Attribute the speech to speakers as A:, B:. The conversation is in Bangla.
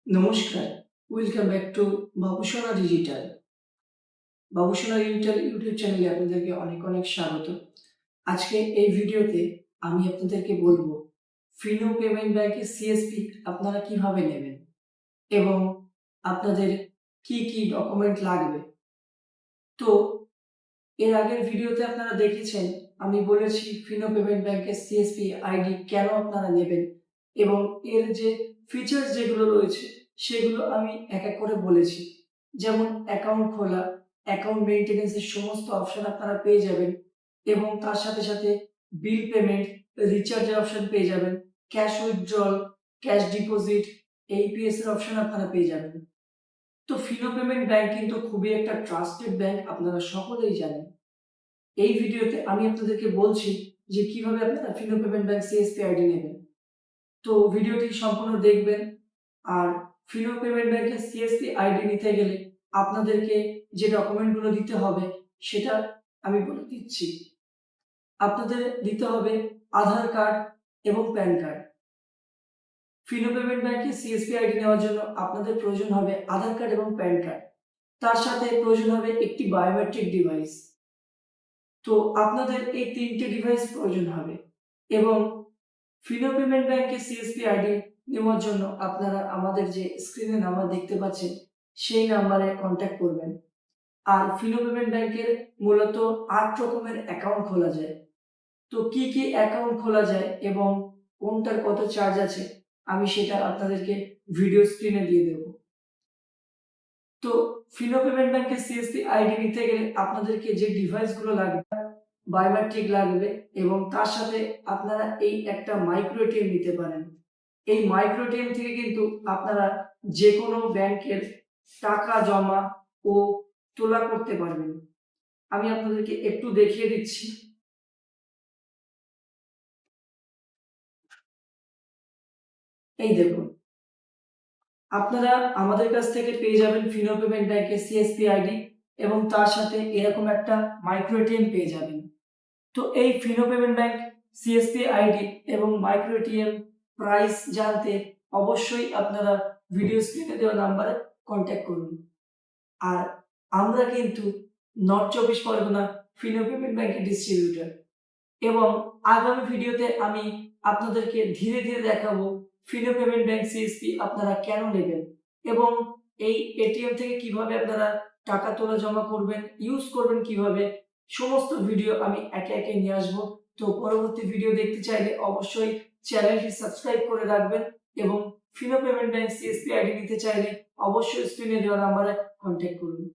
A: নমস্কার, welcome back to Babusona digital. Babusona digital YouTube চ্যানেলে আপনাদেরকে অনেক অনেক স্বাগত। আজকে এই ভিডিওতে আমি আপনাদেরকে বলবো ফিনো পেমেন্ট ব্যাংকের সিএসপি আপনারা কিভাবে নেবেন এবং আপনাদের কি কি ডকুমেন্ট লাগবে। তো এর আগের ভিডিওতে আপনারা দেখেছেন আমি বলেছি ফিনো পেমেন্ট ব্যাংকের সিএসপি আইডি কেন আপনারা নেবেন এবং এর যে ফিচার্স যেগুলো রয়েছে সেগুলো আমি এক এক করে বলেছি। যেমন অ্যাকাউন্ট খোলা, অ্যাকাউন্ট মেইনটেনেন্সের সমস্ত অপশন আপনারা পেয়ে যাবেন এবং তার সাথে সাথে বিল পেমেন্ট, রিচার্জের অপশন পেয়ে যাবেন, cash withdrawal, cash deposit, AEPS এর অপশন আপনারা পেয়ে যাবেন। তো ফিনো পেমেন্ট ব্যাংক কিন্তু খুবই একটা ট্রাস্টেড ব্যাংক, আপনারা সকলেই জানেন। এই ভিডিওতে আমি আপনাদেরকে বলছি যে কিভাবে আপনারা Fino payment bank CSP ID নেবেন। তো ভিডিওটি সম্পূর্ণ দেখবেন। আর ফিনো পেমেন্ট ব্যাংকের সিএসপি আইডি নিতে গেলে আপনাদেরকে যে ডকুমেন্টগুলো দিতে হবে সেটা আমি বলে দিচ্ছি। আপনাদের দিতে হবে আধার কার্ড এবং প্যান কার্ড। ফিনো পেমেন্ট ব্যাংকের সিএসপি আইডি নেওয়ার জন্য আপনাদের প্রয়োজন হবে আধার কার্ড এবং প্যান কার্ড। তার সাথে প্রয়োজন হবে একটি বায়োমেট্রিক ডিভাইস। তো আপনাদের এই ৩টে ডিভাইস প্রয়োজন হবে এবং ফিনো পেমেন্ট ব্যাংকের সিএসপি আইডি নেওয়ার জন্য আপনারা আমাদের যে স্ক্রিনে নাম্বার দেখতে পাচ্ছেন সেই নাম্বারে কন্ট্যাক্ট করবেন। আর ফিনো পেমেন্ট ব্যাংকের মূলত ৮ রকমের অ্যাকাউন্ট খোলা যায়। তো কি কি অ্যাকাউন্ট খোলা যায় এবং কোনটার কত চার্জ আছে আমি সেটা আপনাদেরকে ভিডিও স্ক্রিনে দিয়ে দেব। তো ফিনো পেমেন্ট ব্যাংকের সিএসপি আইডি নিতে গেলে আপনাদেরকে যে ডিভাইসগুলো লাগবে, বায়োমেট্রিক লাগবে এবং তার সাথে আপনারা এই একটা মাইক্রো এটিএম নিতে পারেন। এই মাইক্রো এটিএম থেকে কিন্তু আপনারা যে কোনো ব্যাংকের টাকা জমা ও তোলা করতে পারবেন। আমি আপনাদেরকে একটু দেখিয়ে দিচ্ছি। এই দেখুন, আপনারা আমাদের কাছ থেকে পেয়ে যাবেন ফিনো পেমেন্ট ব্যাংকের সিএসপি আইডি এবং তার সাথে এরকম একটা মাইক্রো এটিএম পেয়ে যাবেন। তো এই Fino payment bank CSP ID এবং মাইক্রো এটিএম প্রাইস জানতে অবশ্যই আপনারা ভিডিও স্ক্রিনে দেওয়া নাম্বারে কন্ট্যাক্ট করুন। আর আমরা কিন্তু নর্থ ২৪ পরগনা ফিনো পেমেন্ট ব্যাংকের ডিস্ট্রিবিউটর এবং আগামী ভিডিওতে আমি আপনাদেরকে ধীরে ধীরে দেখাবো ফিনো পেমেন্ট ব্যাংক সিএসপি আপনারা কেন নেবেন এবং এই এটিএম থেকে কিভাবে আপনারা টাকা তোলা জমা করবেন, ইউজ করবেন কিভাবে, সমস্ত ভিডিও আমি একে একে নিয়ে আসবো। তো পরবর্তী ভিডিও দেখতে চাইলে অবশ্যই চ্যানেলটি সাবস্ক্রাইব করে রাখবেন এবং Fino payment bank CSP ID নিতে চাইলে অবশ্যই স্ক্রিনে দেওয়া নাম্বারে কন্ট্যাক্ট করুন।